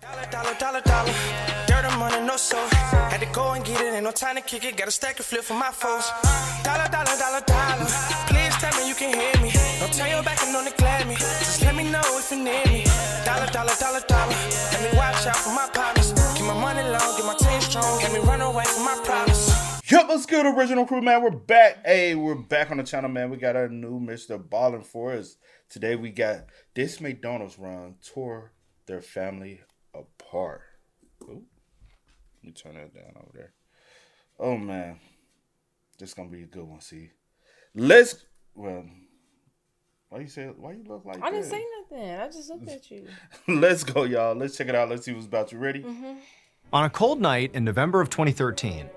Dollar. Dirt and money, no soul. Had to go and get it, ain't no time to kick it. Got a stack and flip for my foes. Dollar. Please tell me you can hear me. Don't turn your back and don't neglect me. Just let me know if you need me. Dollar. Let me watch out for my partners. Keep my money long, get my team strong. Let me run away from my problems. Yup, what's good, original crew, man? We're back. Hey, we're back on the channel, man. We got our new Mr. Ballin' for us. Today we got this McDonald's run tore their family apart. Ooh. Let me turn that down over there. Oh, man. This is going to be a good one, see. Why you look like that? I didn't say nothing. I just looked at you. Let's go, y'all. Let's check it out. Let's see what's about. You ready? Mm-hmm. On a cold night in November of 2013,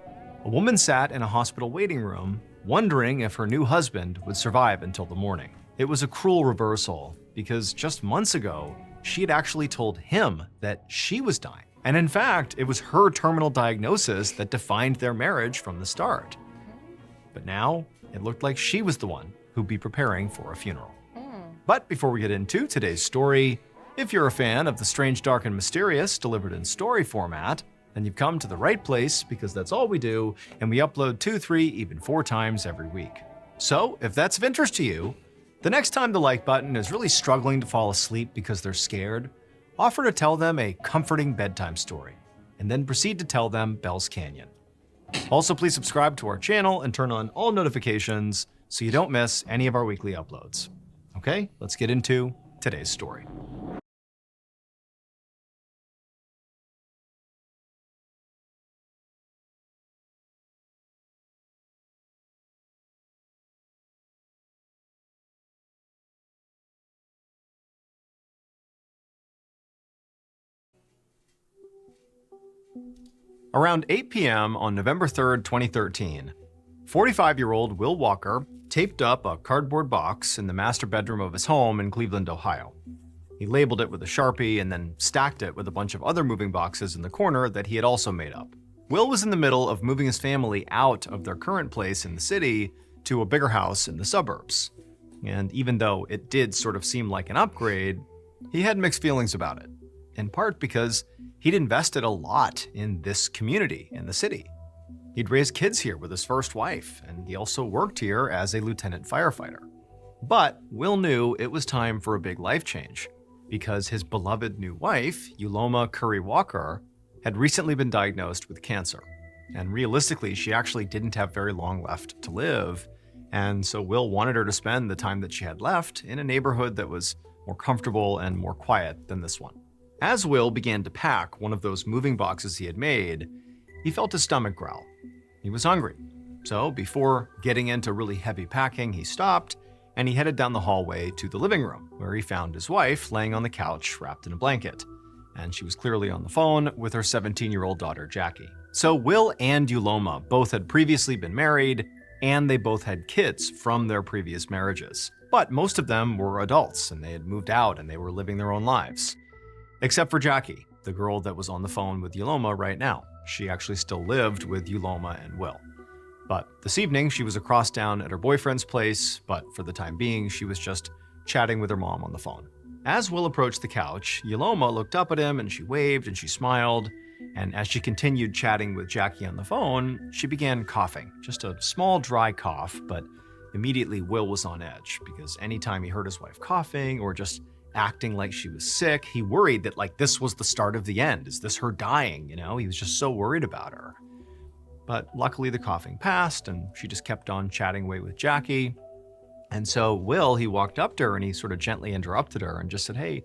a woman sat in a hospital waiting room, wondering if her new husband would survive until the morning. It was a cruel reversal, because just months ago, she had actually told him that she was dying. And in fact, it was her terminal diagnosis that defined their marriage from the start. But now, it looked like she was the one who'd be preparing for a funeral. But before we get into today's story, if you're a fan of the strange, dark, and mysterious delivered in story format, then you've come to the right place, because that's all we do, and we upload 2, 3, even 4 times every week. So if that's of interest to you, the next time the like button is really struggling to fall asleep because they're scared, offer to tell them a comforting bedtime story, and then proceed to tell them Bell's Canyon. Also, please subscribe to our channel and turn on all notifications so you don't miss any of our weekly uploads. Okay, let's get into today's story. Around 8 p.m. on November 3rd, 2013, 45-year-old Will Walker taped up a cardboard box in the master bedroom of his home in Cleveland, Ohio. He labeled it with a Sharpie and then stacked it with a bunch of other moving boxes in the corner that he had also made up. Will was in the middle of moving his family out of their current place in the city to a bigger house in the suburbs. And even though it did sort of seem like an upgrade, he had mixed feelings about it, in part because he'd invested a lot in this community in the city. He'd raised kids here with his first wife, and he also worked here as a lieutenant firefighter. But Will knew it was time for a big life change, because his beloved new wife, Yuloma Curry Walker, had recently been diagnosed with cancer. And realistically, she actually didn't have very long left to live, and so Will wanted her to spend the time that she had left in a neighborhood that was more comfortable and more quiet than this one. As Will began to pack one of those moving boxes he had made, he felt his stomach growl. He was hungry. So before getting into really heavy packing, he stopped and he headed down the hallway to the living room, where he found his wife laying on the couch wrapped in a blanket. And she was clearly on the phone with her 17-year-old daughter, Jackie. So Will and Yuloma both had previously been married, and they both had kids from their previous marriages. But most of them were adults, and they had moved out and they were living their own lives. Except for Jackie, the girl that was on the phone with Yuloma right now. She actually still lived with Yuloma and Will. But this evening, she was across town at her boyfriend's place, but for the time being, she was just chatting with her mom on the phone. As Will approached the couch, Yuloma looked up at him and she waved and she smiled. And as she continued chatting with Jackie on the phone, she began coughing. Just a small, dry cough, but immediately Will was on edge, because anytime he heard his wife coughing or just acting like she was sick, he worried that this was the start of the end. Is this her dying? He was just so worried about her. But luckily the coughing passed and she just kept on chatting away with Jackie. And so Will, he walked up to her and he sort of gently interrupted her and just said, "Hey,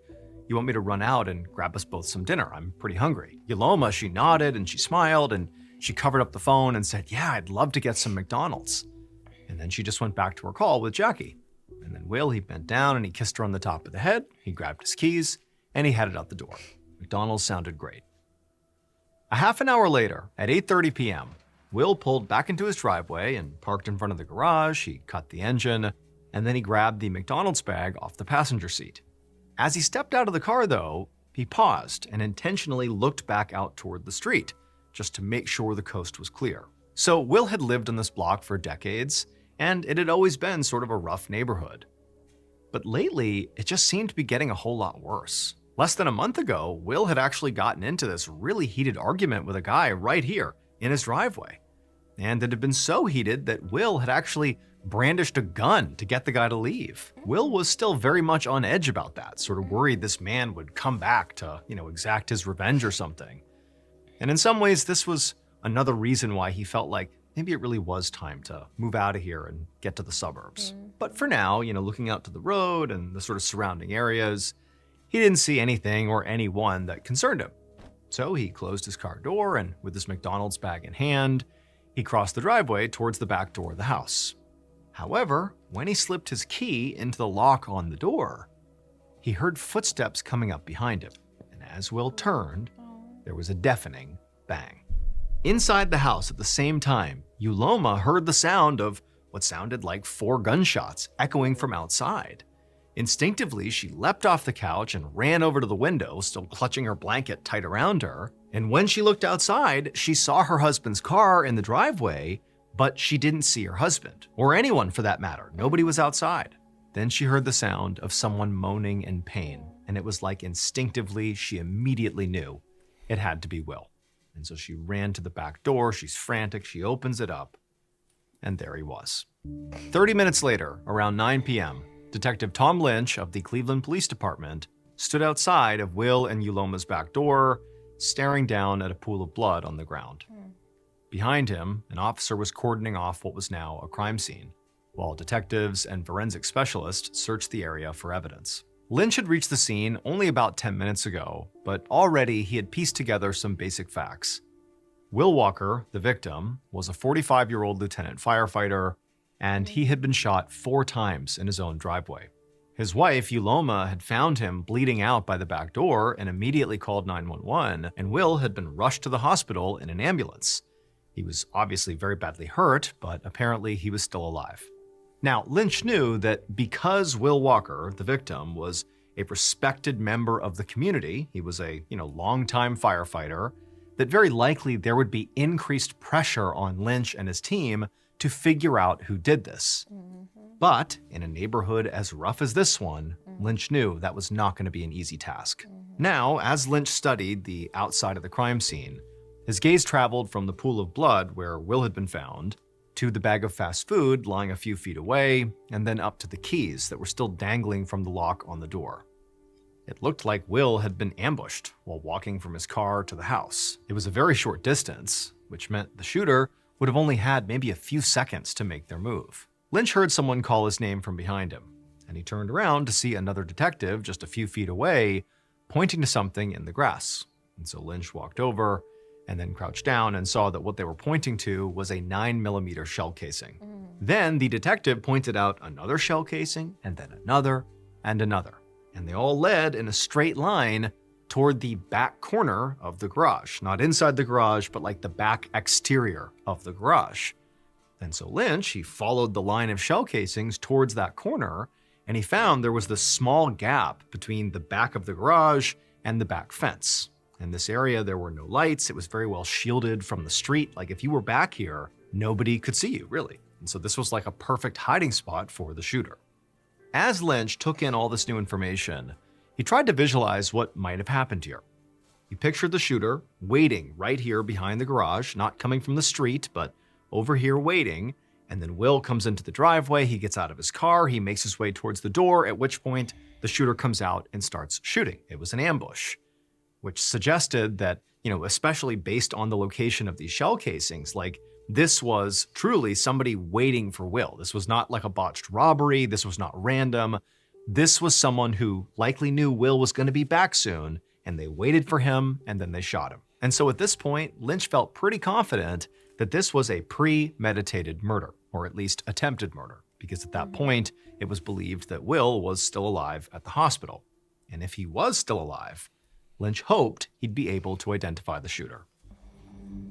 you want me to run out and grab us both some dinner? I'm pretty hungry." Yuloma, she nodded and she smiled and she covered up the phone and said, "Yeah, I'd love to get some McDonald's." And then she just went back to her call with Jackie. And then Will, he bent down and he kissed her on the top of the head. He grabbed his keys and he headed out the door. McDonald's sounded great. A half an hour later, at 8:30 p.m., Will pulled back into his driveway and parked in front of the garage. He cut the engine, and then he grabbed the McDonald's bag off the passenger seat. As he stepped out of the car, though, he paused and intentionally looked back out toward the street, just to make sure the coast was clear. So Will had lived on this block for decades, and it had always been sort of a rough neighborhood. But lately, it just seemed to be getting a whole lot worse. Less than a month ago, Will had actually gotten into this really heated argument with a guy right here in his driveway. And it had been so heated that Will had actually brandished a gun to get the guy to leave. Will was still very much on edge about that, sort of worried this man would come back to, exact his revenge or something. And in some ways, this was another reason why he felt like maybe it really was time to move out of here and get to the suburbs. But for now, looking out to the road and the sort of surrounding areas, he didn't see anything or anyone that concerned him. So he closed his car door and with his McDonald's bag in hand, he crossed the driveway towards the back door of the house. However, when he slipped his key into the lock on the door, he heard footsteps coming up behind him. And as Will turned, there was a deafening bang. Inside the house at the same time, Yuloma heard the sound of what sounded like 4 gunshots echoing from outside. Instinctively, she leapt off the couch and ran over to the window, still clutching her blanket tight around her. And when she looked outside, she saw her husband's car in the driveway, but she didn't see her husband, or anyone for that matter. Nobody was outside. Then she heard the sound of someone moaning in pain, and it was like instinctively she immediately knew it had to be Will. And so she ran to the back door, she's frantic, she opens it up, and there he was. 30 minutes later, around 9 p.m., Detective Tom Lynch of the Cleveland Police Department stood outside of Will and Yuloma's back door, staring down at a pool of blood on the ground. Behind him, an officer was cordoning off what was now a crime scene, while detectives and forensic specialists searched the area for evidence. Lynch had reached the scene only about 10 minutes ago, but already he had pieced together some basic facts. Will Walker, the victim, was a 45-year-old lieutenant firefighter, and he had been shot 4 times in his own driveway. His wife, Yuloma, had found him bleeding out by the back door and immediately called 911, and Will had been rushed to the hospital in an ambulance. He was obviously very badly hurt, but apparently he was still alive. Now, Lynch knew that because Will Walker, the victim, was a respected member of the community, he was a, longtime firefighter, that very likely there would be increased pressure on Lynch and his team to figure out who did this. But in a neighborhood as rough as this one, Lynch knew that was not going to be an easy task. Now, as Lynch studied the outside of the crime scene, his gaze traveled from the pool of blood where Will had been found, to the bag of fast food lying a few feet away, and then up to the keys that were still dangling from the lock on the door. It looked like Will had been ambushed while walking from his car to the house. It was a very short distance, which meant the shooter would have only had maybe a few seconds to make their move. Lynch heard someone call his name from behind him, and he turned around to see another detective just a few feet away, pointing to something in the grass. And so Lynch walked over and then crouched down and saw that what they were pointing to was a 9mm shell casing. Then the detective pointed out another shell casing, and then another, and another. And they all led in a straight line toward the back corner of the garage. Not inside the garage, but like the back exterior of the garage. And so Lynch, he followed the line of shell casings towards that corner, and he found there was this small gap between the back of the garage and the back fence. In this area, there were no lights. It was very well shielded from the street. Like if you were back here, nobody could see you, really. And so this was like a perfect hiding spot for the shooter. As Lynch took in all this new information, he tried to visualize what might have happened here. He pictured the shooter waiting right here behind the garage, not coming from the street, but over here waiting. And then Will comes into the driveway, he gets out of his car, he makes his way towards the door, at which point the shooter comes out and starts shooting. It was an ambush, which suggested that, especially based on the location of these shell casings, like this was truly somebody waiting for Will. This was not like a botched robbery. This was not random. This was someone who likely knew Will was going to be back soon, and they waited for him, and then they shot him. And so at this point, Lynch felt pretty confident that this was a premeditated murder, or at least attempted murder, because at that point, it was believed that Will was still alive at the hospital. And if he was still alive, Lynch hoped he'd be able to identify the shooter.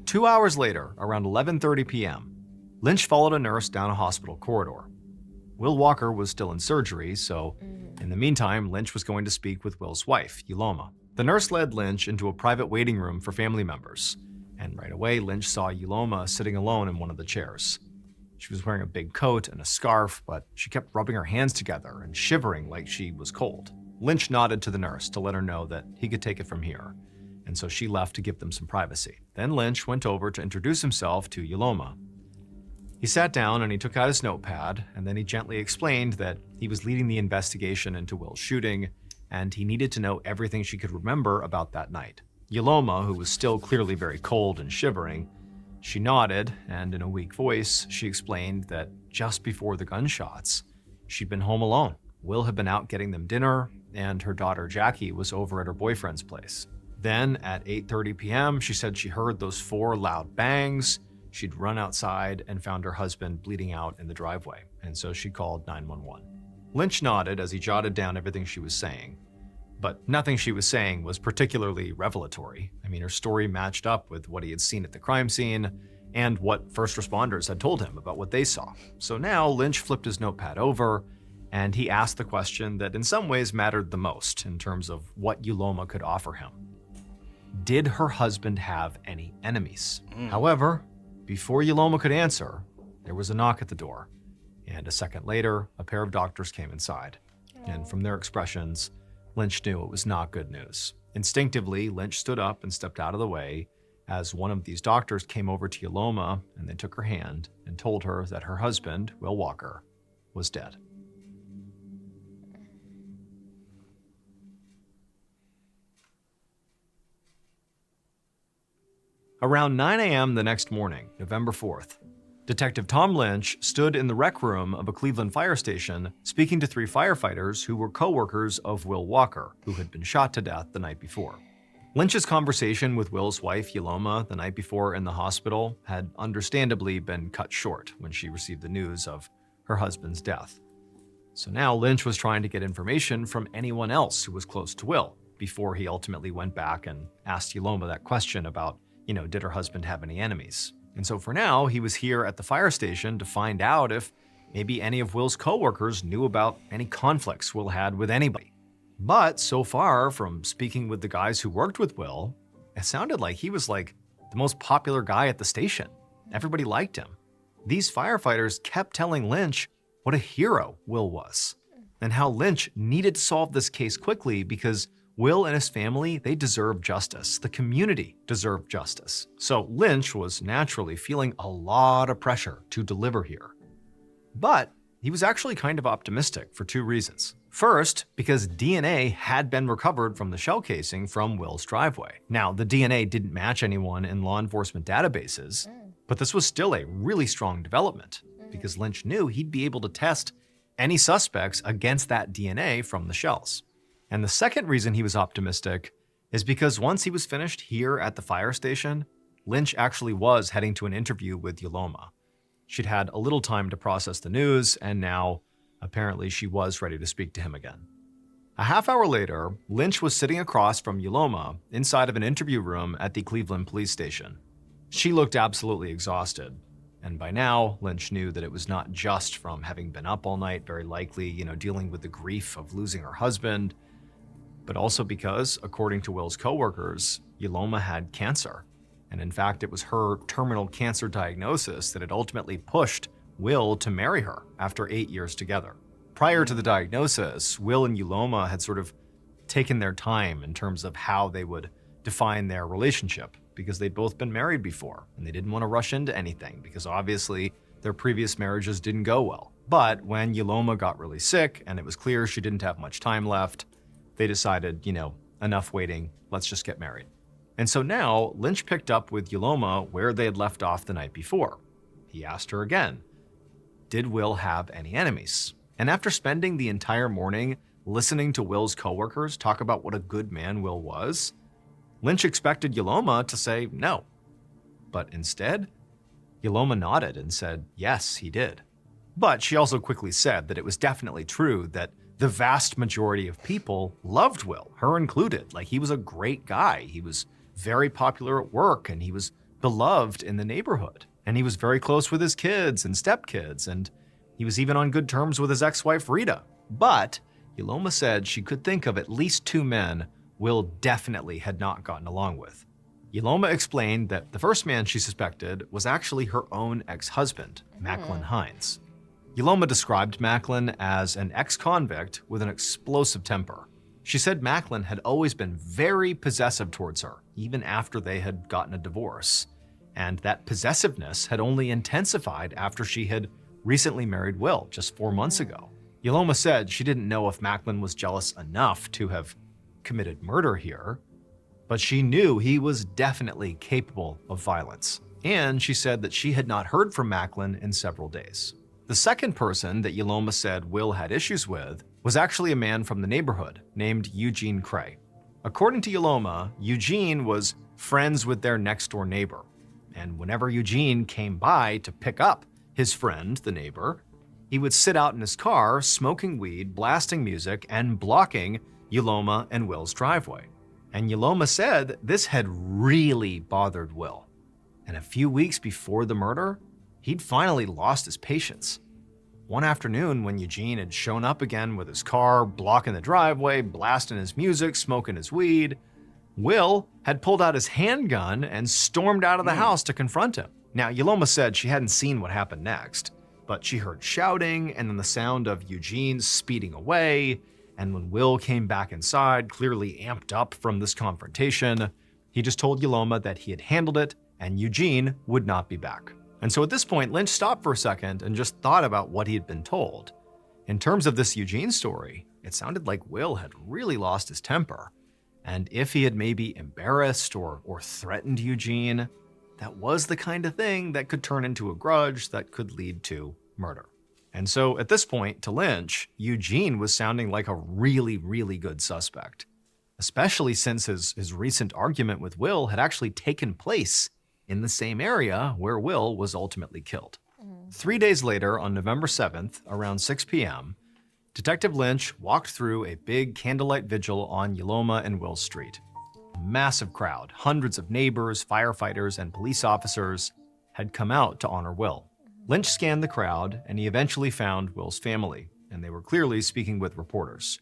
2 hours later, around 11:30 p.m., Lynch followed a nurse down a hospital corridor. Will Walker was still in surgery, so in the meantime, Lynch was going to speak with Will's wife, Yuloma. The nurse led Lynch into a private waiting room for family members, and right away, Lynch saw Yuloma sitting alone in one of the chairs. She was wearing a big coat and a scarf, but she kept rubbing her hands together and shivering like she was cold. Lynch nodded to the nurse to let her know that he could take it from here, and so she left to give them some privacy. Then Lynch went over to introduce himself to Yoloma. He sat down and he took out his notepad, and then he gently explained that he was leading the investigation into Will's shooting, and he needed to know everything she could remember about that night. Yoloma, who was still clearly very cold and shivering, she nodded, and in a weak voice, she explained that just before the gunshots, she'd been home alone. Will had been out getting them dinner, and her daughter Jackie was over at her boyfriend's place. Then at 8:30 p.m., she said she heard those 4 loud bangs. She'd run outside and found her husband bleeding out in the driveway, and so she called 911. Lynch nodded as he jotted down everything she was saying, but nothing she was saying was particularly revelatory. I mean, her story matched up with what he had seen at the crime scene and what first responders had told him about what they saw. So now Lynch flipped his notepad over, and he asked the question that in some ways mattered the most in terms of what Yoloma could offer him. Did her husband have any enemies? However, before Yoloma could answer, there was a knock at the door, and a second later, a pair of doctors came inside. And from their expressions, Lynch knew it was not good news. Instinctively, Lynch stood up and stepped out of the way as one of these doctors came over to Yoloma and they took her hand and told her that her husband, Will Walker, was dead. Around 9 a.m. the next morning, November 4th, Detective Tom Lynch stood in the rec room of a Cleveland fire station speaking to 3 firefighters who were co-workers of Will Walker, who had been shot to death the night before. Lynch's conversation with Will's wife, Yoloma, the night before in the hospital had understandably been cut short when she received the news of her husband's death. So now Lynch was trying to get information from anyone else who was close to Will before he ultimately went back and asked Yoloma that question about, did her husband have any enemies? And so for now, he was here at the fire station to find out if maybe any of Will's coworkers knew about any conflicts Will had with anybody. But so far, from speaking with the guys who worked with Will, it sounded like he was the most popular guy at the station. Everybody liked him. These firefighters kept telling Lynch what a hero Will was, and how Lynch needed to solve this case quickly because Will and his family, they deserve justice. The community deserved justice. So Lynch was naturally feeling a lot of pressure to deliver here. But he was actually kind of optimistic for 2 reasons. First, because DNA had been recovered from the shell casing from Will's driveway. Now, the DNA didn't match anyone in law enforcement databases, but this was still a really strong development because Lynch knew he'd be able to test any suspects against that DNA from the shells. And the second reason he was optimistic is because once he was finished here at the fire station, Lynch actually was heading to an interview with Yoloma. She'd had a little time to process the news, and now, apparently, she was ready to speak to him again. A half hour later, Lynch was sitting across from Yoloma inside of an interview room at the Cleveland police station. She looked absolutely exhausted, and by now, Lynch knew that it was not just from having been up all night, very likely, dealing with the grief of losing her husband, but also because, according to Will's coworkers, Yoloma had cancer. And in fact, it was her terminal cancer diagnosis that had ultimately pushed Will to marry her after 8 years together. Prior to the diagnosis, Will and Yoloma had sort of taken their time in terms of how they would define their relationship, because they'd both been married before, and they didn't want to rush into anything, because obviously their previous marriages didn't go well. But when Yoloma got really sick, and it was clear she didn't have much time left, they decided, enough waiting, let's just get married. And so now, Lynch picked up with Yoloma where they had left off the night before. He asked her again, did Will have any enemies? And after spending the entire morning listening to Will's coworkers talk about what a good man Will was, Lynch expected Yoloma to say no. But instead, Yoloma nodded and said, yes, he did. But she also quickly said that it was definitely true that the vast majority of people loved Will, her included. He was a great guy. He was very popular at work, and he was beloved in the neighborhood. And he was very close with his kids and stepkids, and he was even on good terms with his ex-wife, Rita. But Yoloma said she could think of at least 2 men Will definitely had not gotten along with. Yoloma explained that the first man she suspected was actually her own ex-husband, Macklin Hines. Yoloma described Macklin as an ex-convict with an explosive temper. She said Macklin had always been very possessive towards her, even after they had gotten a divorce. And that possessiveness had only intensified after she had recently married Will just 4 months ago. Yoloma said she didn't know if Macklin was jealous enough to have committed murder here, but she knew he was definitely capable of violence. And she said that she had not heard from Macklin in several days. The second person that Yoloma said Will had issues with was actually a man from the neighborhood named Eugene Cray. According to Yoloma, Eugene was friends with their next-door neighbor. And whenever Eugene came by to pick up his friend, the neighbor, he would sit out in his car, smoking weed, blasting music, and blocking Yoloma and Will's driveway. And Yoloma said this had really bothered Will. And a few weeks before the murder, he'd finally lost his patience. One afternoon, when Eugene had shown up again with his car, blocking the driveway, blasting his music, smoking his weed, Will had pulled out his handgun and stormed out of the house to confront him. Now, Yoloma said she hadn't seen what happened next, but she heard shouting and then the sound of Eugene speeding away. And when Will came back inside, clearly amped up from this confrontation, he just told Yoloma that he had handled it and Eugene would not be back. And so at this point, Lynch stopped for a second and just thought about what he had been told. In terms of this Eugene story, it sounded like Will had really lost his temper. And if he had maybe embarrassed or threatened Eugene, that was the kind of thing that could turn into a grudge that could lead to murder. And so at this point, to Lynch, Eugene was sounding like a really, really good suspect, especially since his recent argument with Will had actually taken place in the same area where Will was ultimately killed. 3 days later, on November 7th, around 6 p.m., Detective Lynch walked through a big candlelight vigil on Yoloma and Will Street. A massive crowd, hundreds of neighbors, firefighters, and police officers had come out to honor Will. Lynch scanned the crowd, and he eventually found Will's family, and they were clearly speaking with reporters.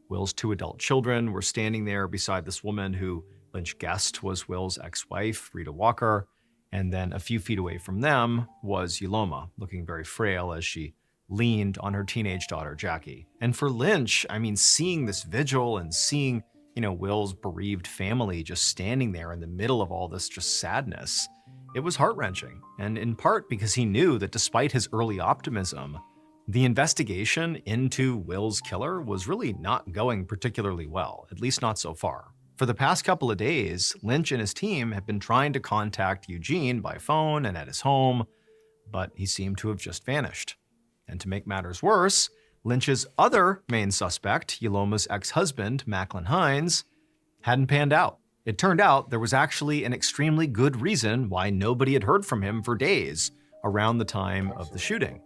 Will's 2 adult children were standing there beside this woman who Lynch guessed was Will's ex-wife, Rita Walker, and then a few feet away from them was Yoloma, looking very frail as she leaned on her teenage daughter, Jackie. And for Lynch, I mean, seeing this vigil and seeing, Will's bereaved family just standing there in the middle of all this just sadness, it was heart-wrenching. And in part because he knew that despite his early optimism, the investigation into Will's killer was really not going particularly well, at least not so far. For the past couple of days, Lynch and his team have been trying to contact Eugene by phone and at his home, but he seemed to have just vanished. And to make matters worse, Lynch's other main suspect, Yoloma's ex-husband, Macklin Hines, hadn't panned out. It turned out there was actually an extremely good reason why nobody had heard from him for days around the time of the shooting.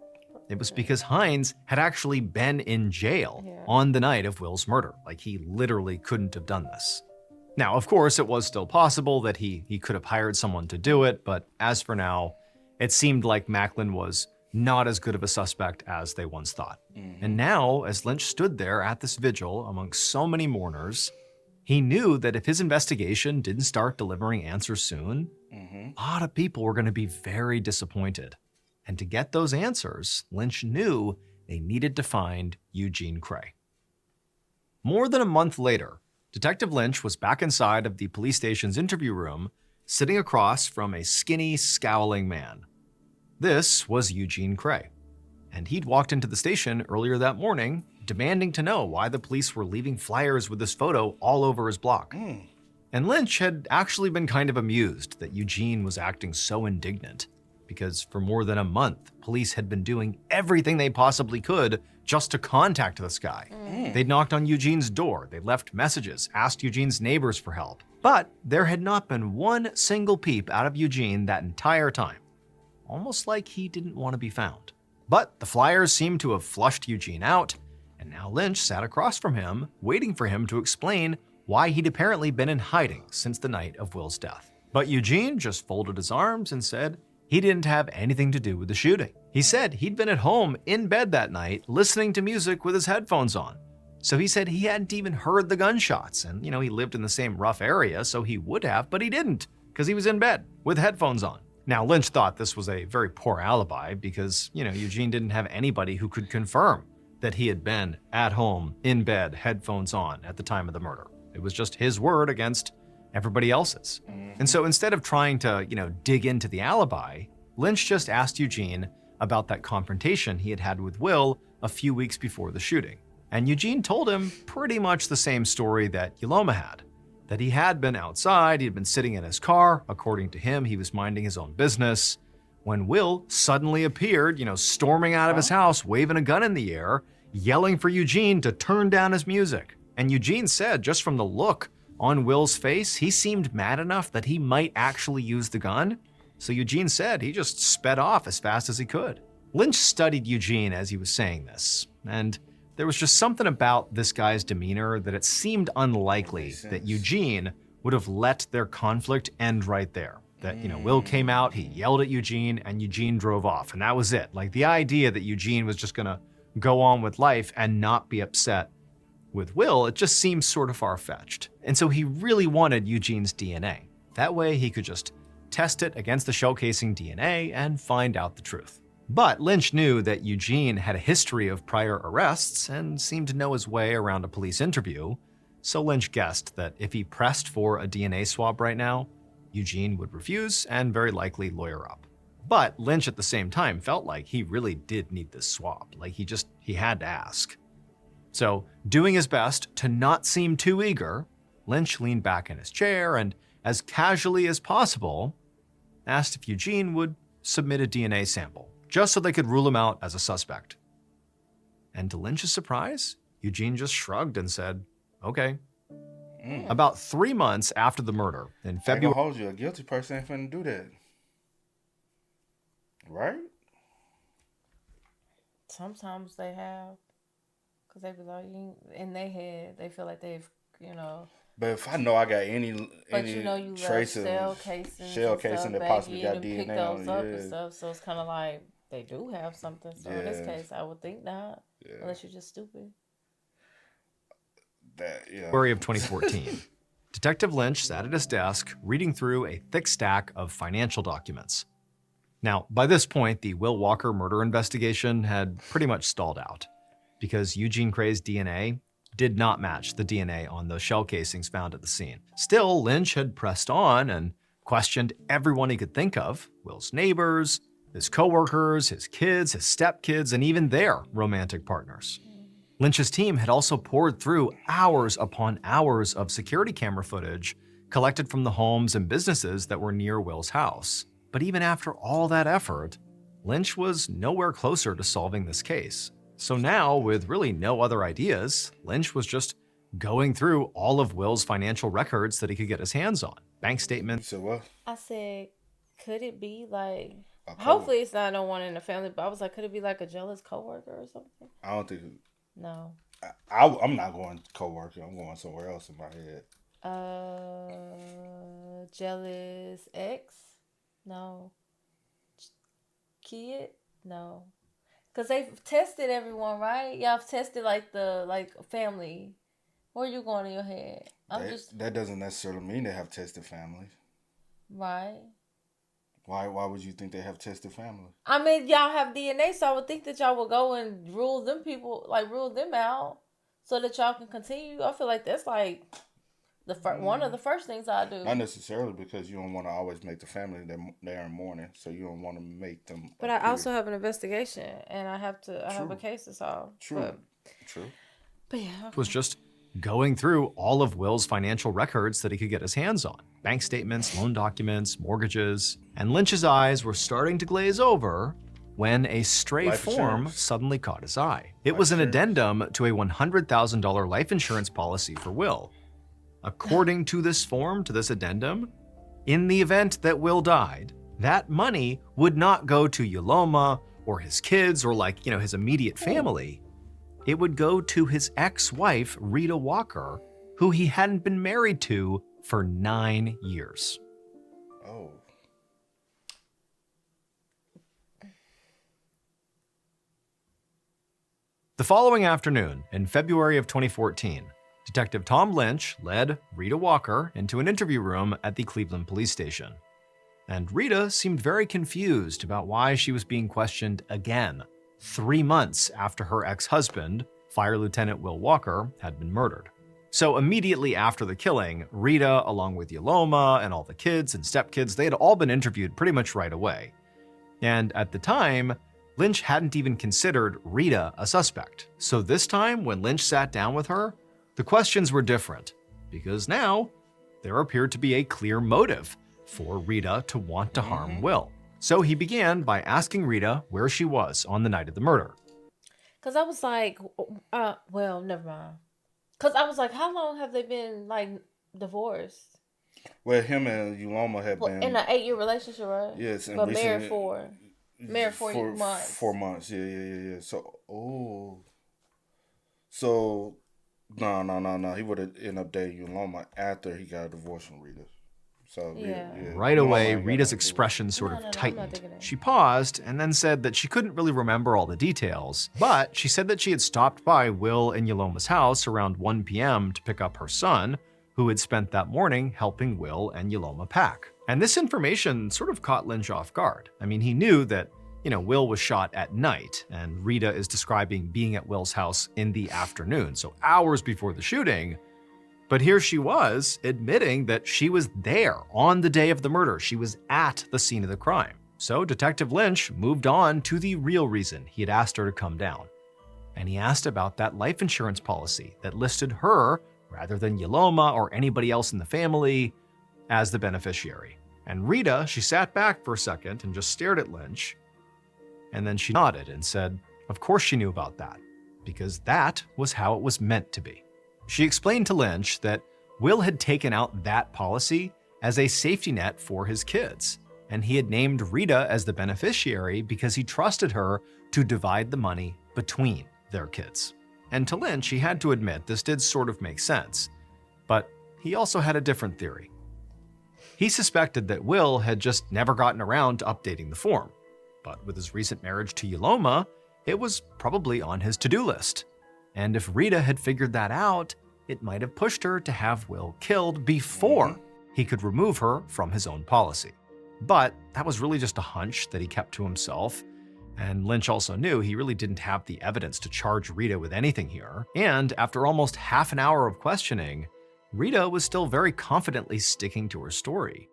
It was because Hines had actually been in jail on the night of Will's murder. Like, he literally couldn't have done this. Now, of course, it was still possible that he could have hired someone to do it, but as for now, it seemed like Macklin was not as good of a suspect as they once thought. And now, as Lynch stood there at this vigil amongst so many mourners, he knew that if his investigation didn't start delivering answers soon, a lot of people were going to be very disappointed. And to get those answers, Lynch knew they needed to find Eugene Cray. More than a month later, Detective Lynch was back inside of the police station's interview room, sitting across from a skinny, scowling man. This was Eugene Cray, and he'd walked into the station earlier that morning, demanding to know why the police were leaving flyers with his photo all over his block. And Lynch had actually been kind of amused that Eugene was acting so indignant, because for more than a month, police had been doing everything they possibly could just to contact this guy. They'd knocked on Eugene's door, they left messages, asked Eugene's neighbors for help. But there had not been one single peep out of Eugene that entire time. Almost like he didn't want to be found. But the flyers seemed to have flushed Eugene out, and now Lynch sat across from him, waiting for him to explain why he'd apparently been in hiding since the night of Will's death. But Eugene just folded his arms and said he didn't have anything to do with the shooting. He said he'd been at home in bed that night, listening to music with his headphones on. So he said he hadn't even heard the gunshots, and he lived in the same rough area, so he would have, but he didn't, because he was in bed with headphones on. Now, Lynch thought this was a very poor alibi because, Eugene didn't have anybody who could confirm that he had been at home, in bed, headphones on at the time of the murder. It was just his word against everybody else's. And so instead of trying to, dig into the alibi, Lynch just asked Eugene about that confrontation he had had with Will a few weeks before the shooting. And Eugene told him pretty much the same story that Yoloma had, that he had been outside, he had been sitting in his car. According to him, he was minding his own business when Will suddenly appeared, storming out of his house, waving a gun in the air, yelling for Eugene to turn down his music. And Eugene said, just from the look on Will's face, he seemed mad enough that he might actually use the gun. So Eugene said he just sped off as fast as he could. Lynch studied Eugene as he was saying this, and there was just something about this guy's demeanor that it seemed unlikely that Eugene would have let their conflict end right there. That, Will came out, he yelled at Eugene, and Eugene drove off, and that was it. Like, the idea that Eugene was just gonna go on with life and not be upset with Will, it just seems sort of far-fetched. And so he really wanted Eugene's DNA. That way he could just test it against the shell casing DNA and find out the truth. But Lynch knew that Eugene had a history of prior arrests and seemed to know his way around a police interview, so Lynch guessed that if he pressed for a DNA swab right now, Eugene would refuse and very likely lawyer up. But Lynch at the same time felt like he really did need this swab, like he had to ask. So, doing his best to not seem too eager, Lynch leaned back in his chair and, as casually as possible, asked if Eugene would submit a DNA sample, just so they could rule him out as a suspect. And to Lynch's surprise, Eugene just shrugged and said, okay. About 3 months after the murder, in February... I hold you. A guilty person ain't finna do that. Right? Sometimes they have. Because they be like, in their head, they feel like they've, But if I know I got any you trace of shell casing that possibly got pick DNA those on up it, and stuff. So it's kind of like they do have something. So in this case, I would think not, unless you're just stupid. February of 2014, Detective Lynch sat at his desk reading through a thick stack of financial documents. Now, by this point, the Will Walker murder investigation had pretty much stalled out because Eugene Cray's DNA did not match the DNA on the shell casings found at the scene. Still, Lynch had pressed on and questioned everyone he could think of: Will's neighbors, his coworkers, his kids, his stepkids, and even their romantic partners. Lynch's team had also poured through hours upon hours of security camera footage collected from the homes and businesses that were near Will's house. But even after all that effort, Lynch was nowhere closer to solving this case. So now, with really no other ideas, Lynch was just going through all of Will's financial records that he could get his hands on. Bank statements. So what? I said, could it be like... Hopefully it's not no one in the family, but I was like, could it be like a jealous coworker or something? I don't think... No. I'm not going co-worker. I'm going somewhere else in my head. Jealous ex? No. Kid? No. Because they've tested everyone, right? Y'all have tested the family. Where are you going in your head? That doesn't necessarily mean they have tested families. Right. Why would you think they have tested family? I mean, y'all have DNA, so I would think that y'all would go and rule them out so that y'all can continue. I feel like that's like one of the first things I do. Not necessarily, because you don't want to always make the family they're in mourning, so you don't want to make them. But I also have an investigation, and I have a case to solve. True. But yeah, okay. Was just going through all of Will's financial records that he could get his hands on. Bank statements, loan documents, mortgages. And Lynch's eyes were starting to glaze over when a stray form suddenly caught his eye. It was an addendum to a $100,000 life insurance policy for Will. According to this form, to this addendum, in the event that Will died, that money would not go to Yoloma or his kids or his immediate family. It would go to his ex-wife, Rita Walker, who he hadn't been married to for 9 years. Oh. The following afternoon, in February of 2014, Detective Tom Lynch led Rita Walker into an interview room at the Cleveland police station. And Rita seemed very confused about why she was being questioned again 3 months after her ex-husband, Fire Lieutenant Will Walker, had been murdered. So immediately after the killing, Rita, along with Yoloma and all the kids and stepkids, they had all been interviewed pretty much right away. And at the time, Lynch hadn't even considered Rita a suspect. So this time, when Lynch sat down with her, the questions were different, because now there appeared to be a clear motive for Rita to want to harm Will. So he began by asking Rita where she was on the night of the murder. Because I was like, well, never mind. Because I was like, how long have they been, like, divorced? Well, him and Yoloma had been in an 8-year relationship, right? Yes, and but recently, married 4 months. 4 months. Yeah. So, no. He would have ended up dating Yoloma after he got a divorce from Rita. So Yeah. Right away, Rita's expression sort of tightened. She paused and then said that she couldn't really remember all the details, but she said that she had stopped by Will and Yoloma's house around 1 p.m. to pick up her son, who had spent that morning helping Will and Yoloma pack. And this information sort of caught Lynch off guard. I mean, he knew that, Will was shot at night, and Rita is describing being at Will's house in the afternoon, so hours before the shooting. But here she was, admitting that she was there on the day of the murder. She was at the scene of the crime. So Detective Lynch moved on to the real reason he had asked her to come down. And he asked about that life insurance policy that listed her, rather than Yoloma or anybody else in the family, as the beneficiary. And Rita, she sat back for a second and just stared at Lynch. And then she nodded and said, of course she knew about that, because that was how it was meant to be. She explained to Lynch that Will had taken out that policy as a safety net for his kids, and he had named Rita as the beneficiary because he trusted her to divide the money between their kids. And to Lynch, he had to admit this did sort of make sense, but he also had a different theory. He suspected that Will had just never gotten around to updating the form, but with his recent marriage to Yoloma, it was probably on his to-do list. And if Rita had figured that out, it might have pushed her to have Will killed before he could remove her from his own policy. But that was really just a hunch that he kept to himself. And Lynch also knew he really didn't have the evidence to charge Rita with anything here. And after almost half an hour of questioning, Rita was still very confidently sticking to her story.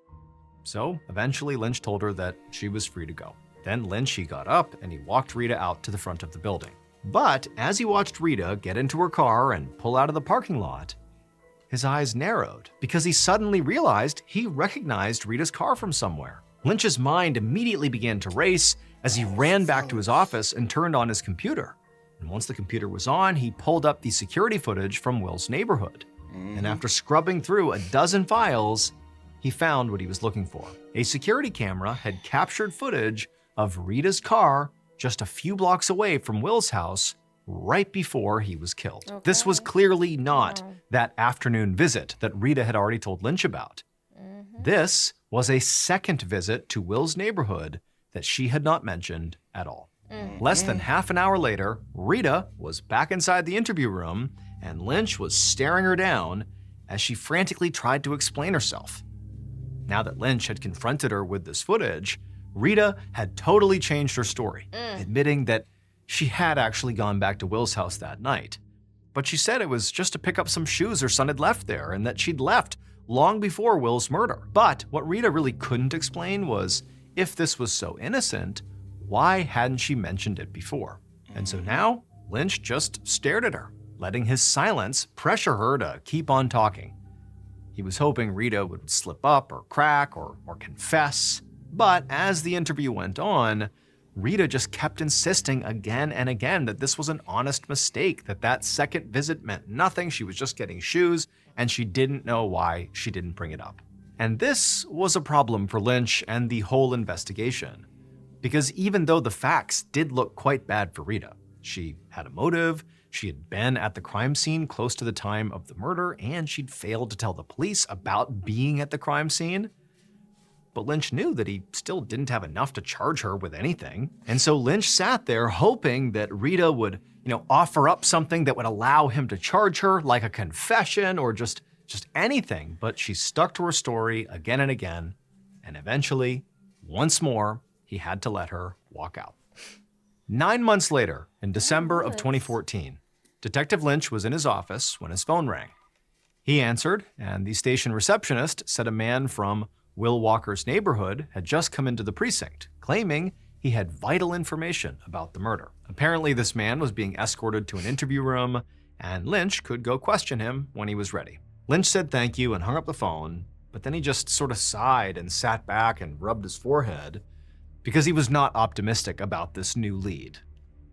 So eventually Lynch told her that she was free to go. Then Lynch, he got up and he walked Rita out to the front of the building. But as he watched Rita get into her car and pull out of the parking lot, his eyes narrowed because he suddenly realized he recognized Rita's car from somewhere. Lynch's mind immediately began to race as he ran back to his office and turned on his computer. And once the computer was on, he pulled up the security footage from Will's neighborhood. And after scrubbing through a dozen files, he found what he was looking for. A security camera had captured footage of Rita's car just a few blocks away from Will's house right before he was killed. Okay. This was clearly not that afternoon visit that Rita had already told Lynch about. This was a second visit to Will's neighborhood that she had not mentioned at all. Less than half an hour later, Rita was back inside the interview room and Lynch was staring her down as she frantically tried to explain herself. Now that Lynch had confronted her with this footage, Rita had totally changed her story, admitting that she had actually gone back to Will's house that night. But she said it was just to pick up some shoes her son had left there and that she'd left long before Will's murder. But what Rita really couldn't explain was, if this was so innocent, why hadn't she mentioned it before? And so now, Lynch just stared at her, letting his silence pressure her to keep on talking. He was hoping Rita would slip up or crack or confess. But as the interview went on, Rita just kept insisting again and again that this was an honest mistake, that that second visit meant nothing, she was just getting shoes, and she didn't know why she didn't bring it up. And this was a problem for Lynch and the whole investigation, because even though the facts did look quite bad for Rita, she had a motive, she had been at the crime scene close to the time of the murder, and she'd failed to tell the police about being at the crime scene. But Lynch knew that he still didn't have enough to charge her with anything. And so Lynch sat there hoping that Rita would, offer up something that would allow him to charge her, like a confession or just anything. But she stuck to her story again and again. And eventually, once more, he had to let her walk out. 9 months later, in December of months. 2014, Detective Lynch was in his office when his phone rang. He answered, and the station receptionist said a man from Will Walker's neighborhood had just come into the precinct, claiming he had vital information about the murder. Apparently, this man was being escorted to an interview room, and Lynch could go question him when he was ready. Lynch said thank you and hung up the phone, but then he just sort of sighed and sat back and rubbed his forehead because he was not optimistic about this new lead.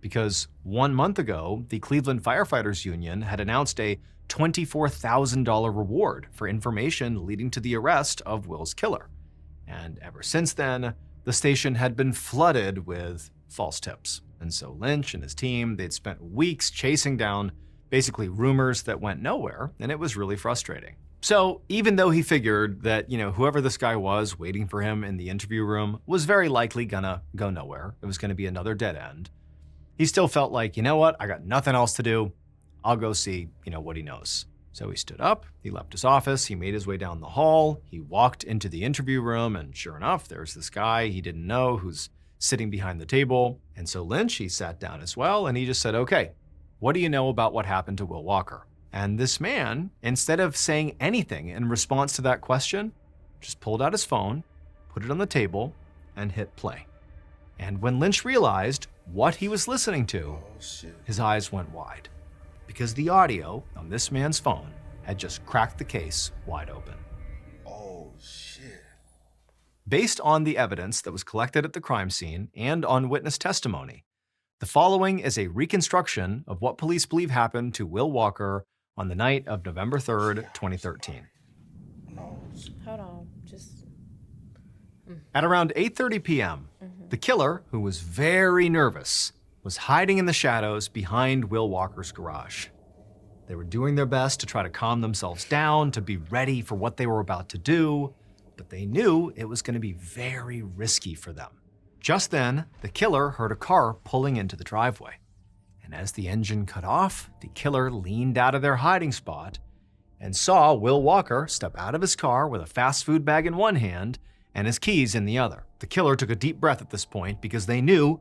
Because 1 month ago, the Cleveland Firefighters Union had announced a $24,000 reward for information leading to the arrest of Will's killer. And ever since then, the station had been flooded with false tips. And so Lynch and his team, they'd spent weeks chasing down basically rumors that went nowhere, and it was really frustrating. So even though he figured that, whoever this guy was waiting for him in the interview room was very likely gonna go nowhere, it was gonna be another dead end, he still felt like, you know what, I got nothing else to do. I'll go see, what he knows. So he stood up, he left his office, he made his way down the hall, he walked into the interview room, and sure enough, there's this guy he didn't know who's sitting behind the table. And so Lynch, he sat down as well, and he just said, okay, what do you know about what happened to Will Walker? And this man, instead of saying anything in response to that question, just pulled out his phone, put it on the table, and hit play. And when Lynch realized what he was listening to, his eyes went wide, because the audio on this man's phone had just cracked the case wide open. Oh, shit. Based on the evidence that was collected at the crime scene and on witness testimony, the following is a reconstruction of what police believe happened to Will Walker on the night of November 3rd, 2013. No. Hold on, just. At around 8:30 p.m., the killer, who was very nervous, was hiding in the shadows behind Will Walker's garage. They were doing their best to try to calm themselves down, to be ready for what they were about to do, but they knew it was going to be very risky for them. Just then, the killer heard a car pulling into the driveway. And as the engine cut off, the killer leaned out of their hiding spot and saw Will Walker step out of his car with a fast food bag in one hand and his keys in the other. The killer took a deep breath at this point because they knew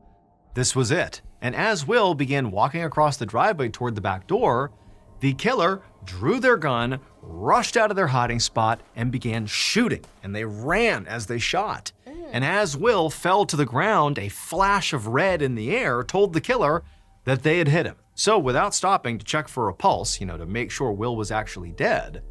this was it. And as Will began walking across the driveway toward the back door, the killer drew their gun, rushed out of their hiding spot, and began shooting. And they ran as they shot. And as Will fell to the ground, a flash of red in the air told the killer that they had hit him. So without stopping to check for a pulse, to make sure Will was actually dead,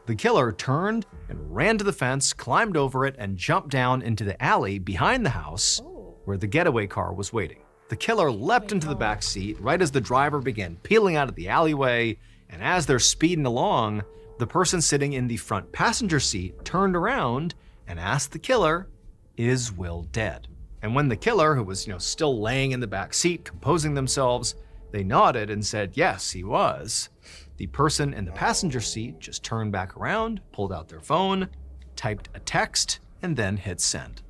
the killer turned and ran to the fence, climbed over it, and jumped down into the alley behind the house where the getaway car was waiting. The killer leapt into the back seat right as the driver began peeling out of the alleyway, and as they're speeding along, the person sitting in the front passenger seat turned around and asked the killer, "Is Will dead?" And when the killer, who was, still laying in the back seat, composing themselves, they nodded and said, yes, he was. The person in the passenger seat just turned back around, pulled out their phone, typed a text, and then hit send.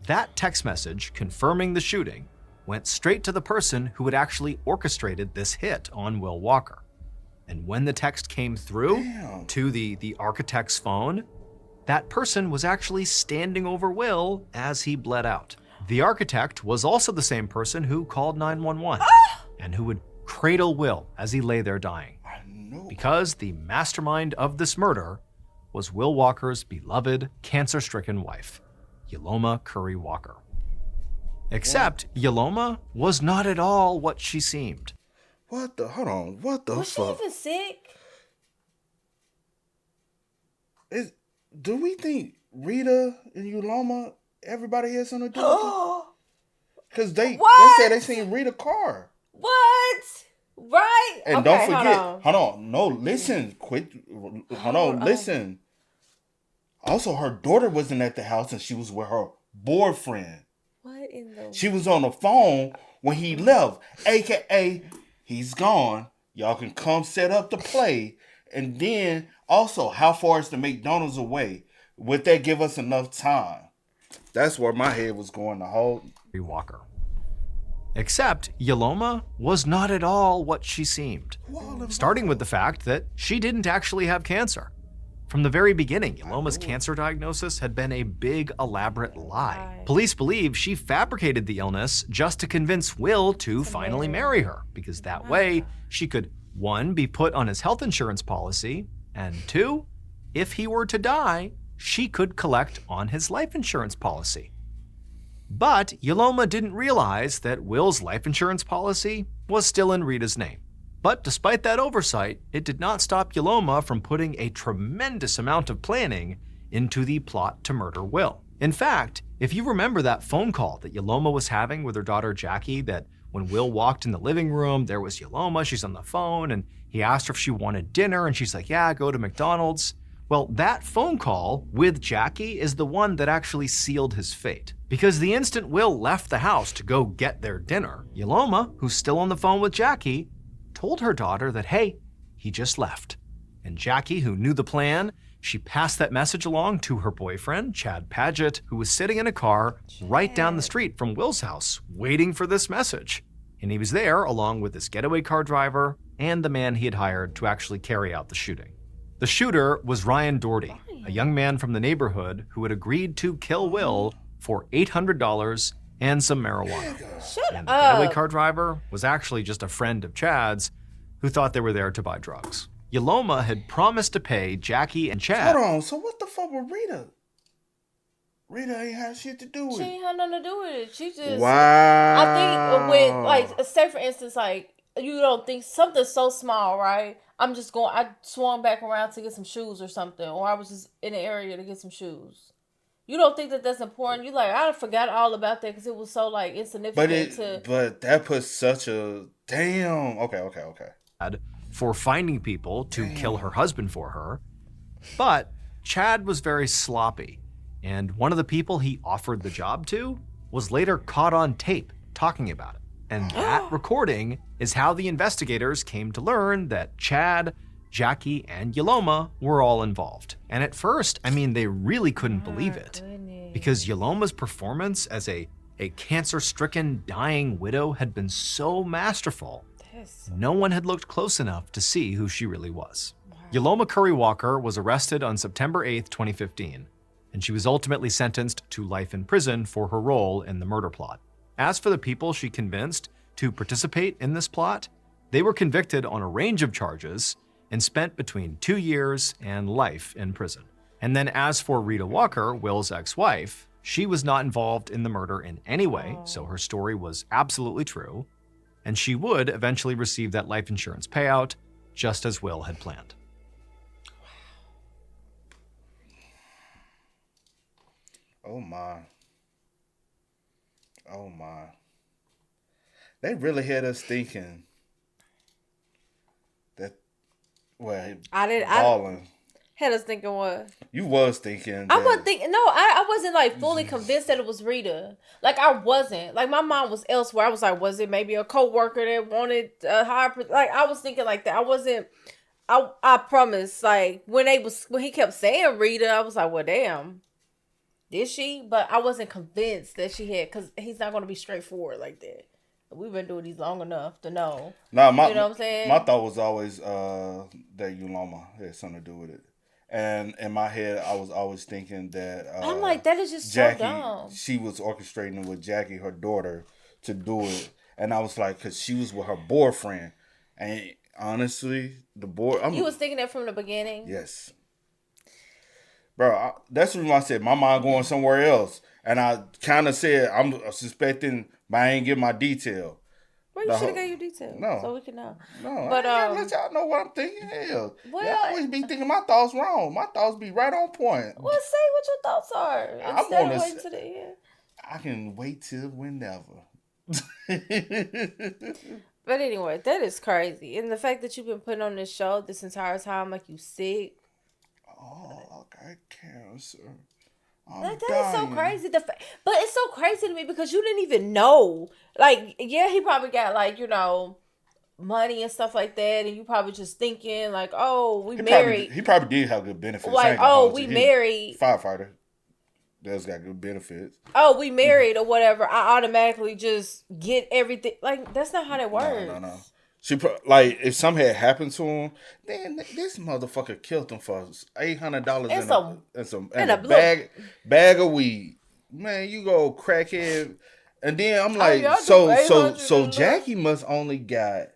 That text message confirming the shooting went straight to the person who had actually orchestrated this hit on Will Walker. And when the text came through to the architect's phone, that person was actually standing over Will as he bled out. The architect was also the same person who called 911 and who would cradle Will as he lay there dying. Because the mastermind of this murder was Will Walker's beloved cancer-stricken wife, Yoloma Curry Walker. Except Yoloma was not at all what she seemed. What the? Hold on. What the Was she fuck? even sick? Do we think Rita and Yoloma, everybody has something to do with it? Because they said they seen Rita car. What? Right? And okay, don't forget, hold on. No, listen, quit. Hold on, listen. Also, her daughter wasn't at the house and she was with her boyfriend. What in the... She was on the phone when he left, aka he's gone. Y'all can come set up the play. And then also, how far is the McDonald's away? Would that give us enough time? That's where my head was going the whole... Walker. Except Yoloma was not at all what she seemed. Starting with the fact that she didn't actually have cancer. From the very beginning, Yoloma's cancer diagnosis had been a big, elaborate lie. Police believe she fabricated the illness just to convince Will to finally marry her, because that way she could, 1, be put on his health insurance policy, and 2, if he were to die, she could collect on his life insurance policy. But Yoloma didn't realize that Will's life insurance policy was still in Rita's name. But despite that oversight, it did not stop Yoloma from putting a tremendous amount of planning into the plot to murder Will. In fact, if you remember that phone call that Yoloma was having with her daughter Jackie, that when Will walked in the living room, there was Yoloma, she's on the phone, and he asked her if she wanted dinner, and she's like, yeah, go to McDonald's. Well, that phone call with Jackie is the one that actually sealed his fate. Because the instant Will left the house to go get their dinner, Yoloma, who's still on the phone with Jackie, told her daughter that, hey, he just left. And Jackie, who knew the plan, she passed that message along to her boyfriend, Chad Paget, who was sitting in a car right down the street from Will's house, waiting for this message. And he was there along with this getaway car driver and the man he had hired to actually carry out the shooting. The shooter was Ryan Doherty, a young man from the neighborhood who had agreed to kill Will for $800 and some marijuana. And the getaway car driver was actually just a friend of Chad's who thought they were there to buy drugs. Yoloma had promised to pay Jackie and Chad. Hold on, so what the fuck with Rita? Rita ain't had shit to do with it. She ain't had nothing to do with it. She just... Wow. I think when, like, say for instance, like, you don't think something so small, right? I swung back around to get some shoes or something, or I was just in the area to get some shoes. You don't think that that's important? You like, I forgot all about that because it was so, like, insignificant But that puts such a... Damn. Okay. For finding people to kill her husband for her. But Chad was very sloppy, and one of the people he offered the job to was later caught on tape talking about it. And that recording is how the investigators came to learn that Chad, Jackie, and Yoloma were all involved. And at first, they really couldn't believe it. Because Yoloma's performance as a cancer-stricken, dying widow had been so masterful, no one had looked close enough to see who she really was. Yoloma Curry Walker was arrested on September 8th, 2015, and she was ultimately sentenced to life in prison for her role in the murder plot. As for the people she convinced to participate in this plot, they were convicted on a range of charges and spent between 2 years and life in prison. And then as for Rita Walker, Will's ex-wife, she was not involved in the murder in any way, so her story was absolutely true, and she would eventually receive that life insurance payout, just as Will had planned. Oh my. They really had us thinking that, well, balling. Had us thinking what? You was thinking. I wasn't thinking. No, I wasn't like fully convinced that it was Rita. Like I wasn't. Like my mind was elsewhere. I was like, was it maybe a coworker that wanted a higher? Like I was thinking like that. I wasn't. I promise. Like when he kept saying Rita, I was like, well, damn. Did she? But I wasn't convinced that she had, because he's not going to be straightforward like that. We've been doing these long enough to know. No, you know what I'm saying? My thought was always that Yoloma had something to do with it. And in my head, I was always thinking that... I'm like, that is just Jackie, so dumb. she was orchestrating with Jackie, her daughter, to do it. And I was like, because she was with her boyfriend. And honestly, you was thinking that from the beginning? Yes. Bro, that's the reason why I said my mind going somewhere else. And I kind of said, I'm suspecting, but I ain't give my detail. Well, you should have got your details. No. So we can know. No, but I let y'all know what I'm thinking. Hell, y'all always be thinking my thoughts wrong. My thoughts be right on point. Well, say what your thoughts are. Instead of waiting to the end. I can wait till whenever. But anyway, that is crazy. And the fact that you've been putting on this show this entire time, like you sick. Oh, I got cancer. That is so crazy. But it's so crazy to me because you didn't even know. Like, yeah, he probably got, like, you know, money and stuff like that. And you probably just thinking, like, oh, we married. He probably did have good benefits. Like, oh, we married. Firefighter. That's got good benefits. Oh, we married or whatever. I automatically just get everything. Like, that's not how that works. No. Like if something had happened to him, then this motherfucker killed him for $800 and a bag of weed. Man, you go crackhead, and then I'm like, so Jackie must only got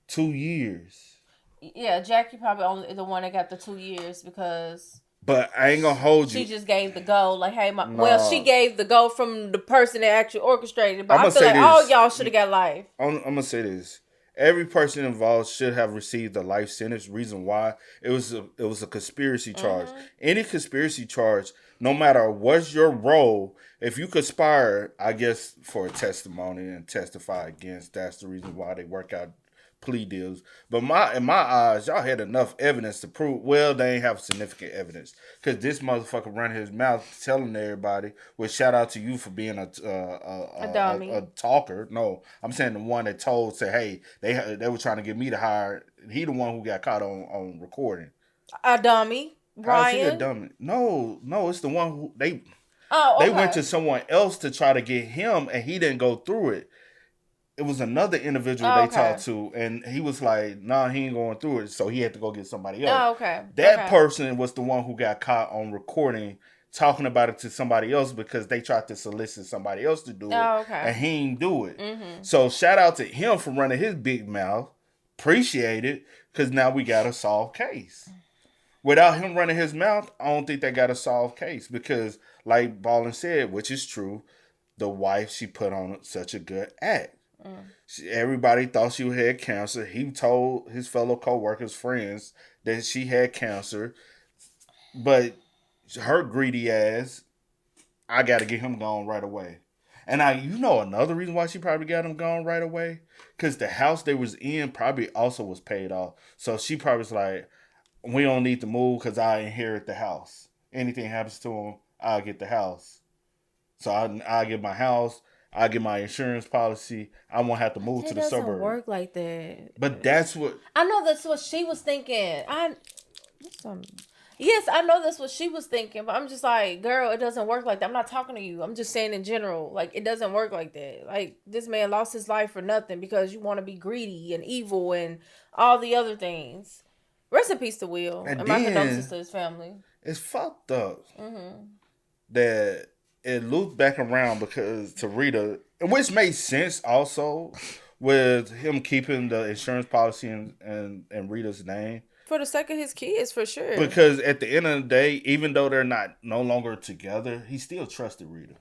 2 years. Yeah, Jackie probably only the one that got the 2 years because. But I ain't gonna hold you. She just gave the go, like, hey, well, she gave the go from the person that actually orchestrated. But I feel like all y'all should have got life. I'm gonna say this: every person involved should have received a life sentence. Reason why it was a conspiracy charge. Any conspiracy charge, no matter what's your role, if you conspire, I guess for a testimony and testify against, that's the reason why they work out plea deals. But in my eyes, y'all had enough evidence to prove. Well, they ain't have significant evidence because this motherfucker run his mouth telling everybody. Well, shout out to you for being a talker. No, I'm saying the one that said, hey, they were trying to get me to hire. He the one who got caught on recording. A dummy, Ryan. A dummy. No, it's the one who they okay. went to someone else to try to get him, and he didn't go through it. It was another individual they talked to, and he was like, nah, he ain't going through it, so he had to go get somebody else. That person was the one who got caught on recording talking about it to somebody else because they tried to solicit somebody else to do it, and he ain't do it. So shout out to him for running his big mouth. Appreciate it, because now we got a solved case. Without him running his mouth, I don't think they got a solved case because, like Ballin said, which is true, the wife, she put on such a good act. Everybody thought she had cancer. He told his fellow co-workers, friends, that she had cancer. But her greedy ass, I got to get him gone right away. And another reason why she probably got him gone right away? Because the house they was in probably also was paid off. So she probably was like, we don't need to move because I inherit the house. Anything happens to him, I'll get the house. So I'll get my house. I get my insurance policy. I won't have to move to the suburbs. It doesn't work like that. But that's what... I know that's what she was thinking. Yes, I know that's what she was thinking. But I'm just like, girl, it doesn't work like that. I'm not talking to you. I'm just saying in general. Like, it doesn't work like that. Like, this man lost his life for nothing because you want to be greedy and evil and all the other things. Rest in peace to Will. And my condolences to his family. It's fucked up. That... it looped back around because to Rita, which made sense also with him keeping the insurance policy and Rita's name. For the sake of his kids, for sure. Because at the end of the day, even though they're no longer together, he still trusted Rita.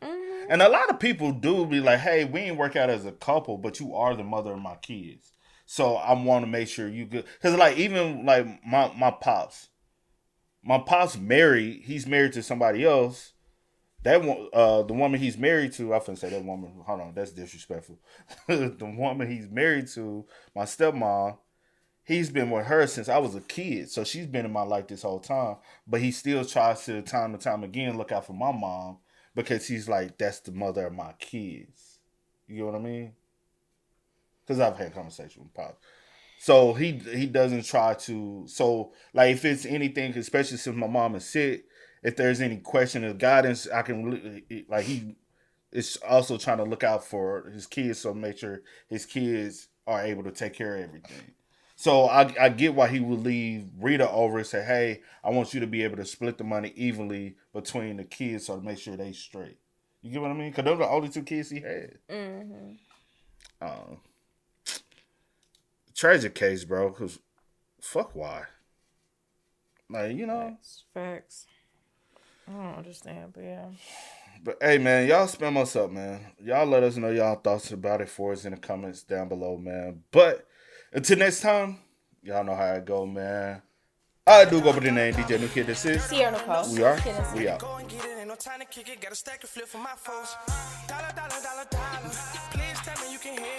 And a lot of people do be like, hey, we ain't work out as a couple, but you are the mother of my kids. So I want to make sure you good. Because like even like my pops married, he's married to somebody else. That one, the woman he's married to, I finna say that woman. Hold on, that's disrespectful. The woman he's married to, my stepmom, he's been with her since I was a kid. So she's been in my life this whole time. But he still tries to time again look out for my mom because he's like, that's the mother of my kids. You know what I mean? Because I've had conversation with Pop. So he doesn't try to. So like if it's anything, especially since my mom is sick. If there's any question of guidance, I can like he is also trying to look out for his kids, so make sure his kids are able to take care of everything. So I get why he would leave Rita over and say, "Hey, I want you to be able to split the money evenly between the kids, so to make sure they straight." You get what I mean? Because those are the only 2 kids he had. Tragic case, bro. Because fuck why? Like Facts. I don't understand, but yeah. But hey, man, y'all spam us up, man. Y'all let us know y'all thoughts about it for us in the comments down below, man. But until next time, y'all know how it go, man. I do go by the name DJ New Kid. This is Sierra Nicole. We out. Go and get it, ain't no time to kick it. Got a stack of flip for my folks. Dollar. Please tell me you can hear me.